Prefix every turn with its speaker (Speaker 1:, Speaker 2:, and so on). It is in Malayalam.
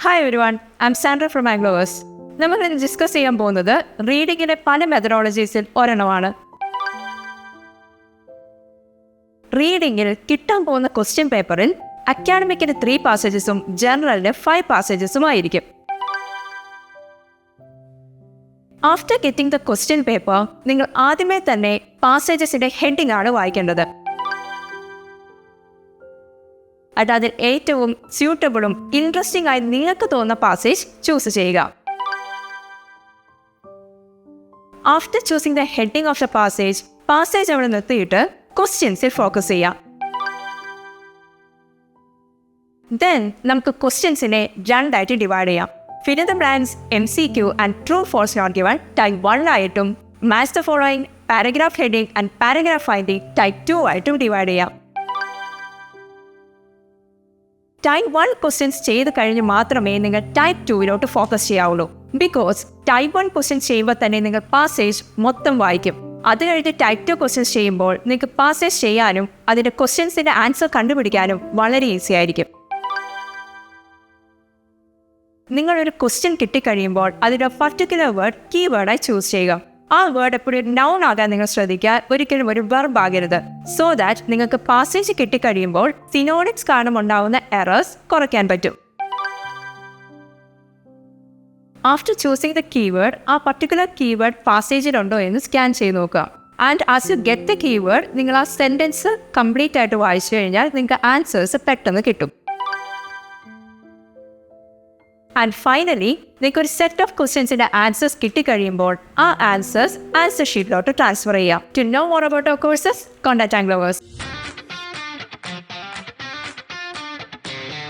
Speaker 1: Hi everyone, I'm Sandra from Angloverse. നമ്മൾ ഇന്ന് ഡിസ്കസ് ചെയ്യാൻ പോകുന്നത് റീഡിങ്ങിന്റെ പല മെത്തഡോളജീസിൽ ഒരെണ്ണമാണ്. റീഡിങ്ങിൽ കിട്ടാൻ പോകുന്ന ക്വസ്റ്റ്യൻ പേപ്പറിൽ അക്കാഡമിക്കിന് 3 പാസേജസും ജനറലിന് 5 പാസേജസും ആയിരിക്കും. After getting the question paper, നിങ്ങൾ ആദ്യമേ തന്നെ പാസേജസിന്റെ ഹെഡിംഗ് ആണ് വായിക്കേണ്ടത്. അതിൽ ഏറ്റവും സ്യൂട്ടബിളും ഇൻട്രസ്റ്റിംഗ് ആയി നിങ്ങൾക്ക് തോന്നുന്ന പാസേജ് ചൂസ് ചെയ്യുക. After choosing the heading of the passage അവിടെ നിർത്തിയിട്ട് ക്വസ്റ്റ്യൻസിൽ ഫോക്കസ് ചെയ്യാം. ദെൻ നമുക്ക് ക്വസ്റ്റ്യൻസിനെ 2 ആയിട്ട് ഡിവൈഡ് ചെയ്യാം. Fill in the blanks MCQ and true false not given type 1 ആയിട്ടും match the following paragraph heading and paragraph finding type 2 ആയിട്ടും ഡിവൈഡ് ചെയ്യാം. ടൈപ്പ് 1 ക്വസ്റ്റ്യൻസ് ചെയ്ത് കഴിഞ്ഞ് മാത്രമേ നിങ്ങൾ ടൈപ്പ് 2 ഫോക്കസ് ചെയ്യാവുള്ളൂ. ബിക്കോസ് ടൈപ്പ് 1 ക്വസ്റ്റ്യൻസ് ചെയ്യുമ്പോൾ തന്നെ നിങ്ങൾ പാസേജ് മൊത്തം വായിക്കും. അത് കഴിഞ്ഞ് ടൈപ്പ് 2 ക്വസ്റ്റ്യൻസ് ചെയ്യുമ്പോൾ നിങ്ങൾക്ക് പാസേജ് ചെയ്യാനും അതിൻ്റെ ക്വസ്റ്റ്യൻസിൻ്റെ ആൻസർ കണ്ടുപിടിക്കാനും വളരെ ഈസി ആയിരിക്കും. നിങ്ങളൊരു ക്വസ്റ്റ്യൻ കിട്ടിക്കഴിയുമ്പോൾ അതിൻ്റെ പർട്ടിക്കുലർ വേർഡ് കീവേഡായി ചൂസ് ചെയ്യുക. ആ വേർഡ് എപ്പോഴും നൗൺ ആകാൻ നിങ്ങൾ ശ്രദ്ധിക്കുക, ഒരിക്കലും ഒരു വെർബ് ആകരുത്. സോ ദാറ്റ് നിങ്ങൾക്ക് പാസേജ് കിട്ടിക്കഴിയുമ്പോൾ സിനോണിക്സ് കാരണം ഉണ്ടാവുന്ന എറേഴ്സ് കുറയ്ക്കാൻ പറ്റും. ആഫ്റ്റർ ചൂസിങ് ദ കീവേഡ്, ആ പർട്ടിക്കുലർ കീവേഡ് പാസേജിലുണ്ടോ എന്ന് സ്കാൻ ചെയ്ത് നോക്കുക. And as you get the keyword, നിങ്ങൾ ആ സെൻറ്റൻസ് കംപ്ലീറ്റ് ആയിട്ട് വായിച്ചു കഴിഞ്ഞാൽ നിങ്ങൾക്ക് ആൻസേഴ്സ് പെട്ടെന്ന് കിട്ടും. ആൻഡ് ഫൈനലി നിങ്ങൾക്ക് ഒരു സെറ്റ് ഓഫ് ക്വസ്റ്റ്യൻസിന്റെ ആൻസേഴ്സ് കിട്ടിക്കഴിയുമ്പോൾ ആ ആൻസർ ഷീറ്റിലോട്ട് ട്രാൻസ്ഫർ ചെയ്യാം. To know more about our courses, contact ആംഗ്ലോവേഴ്സ്.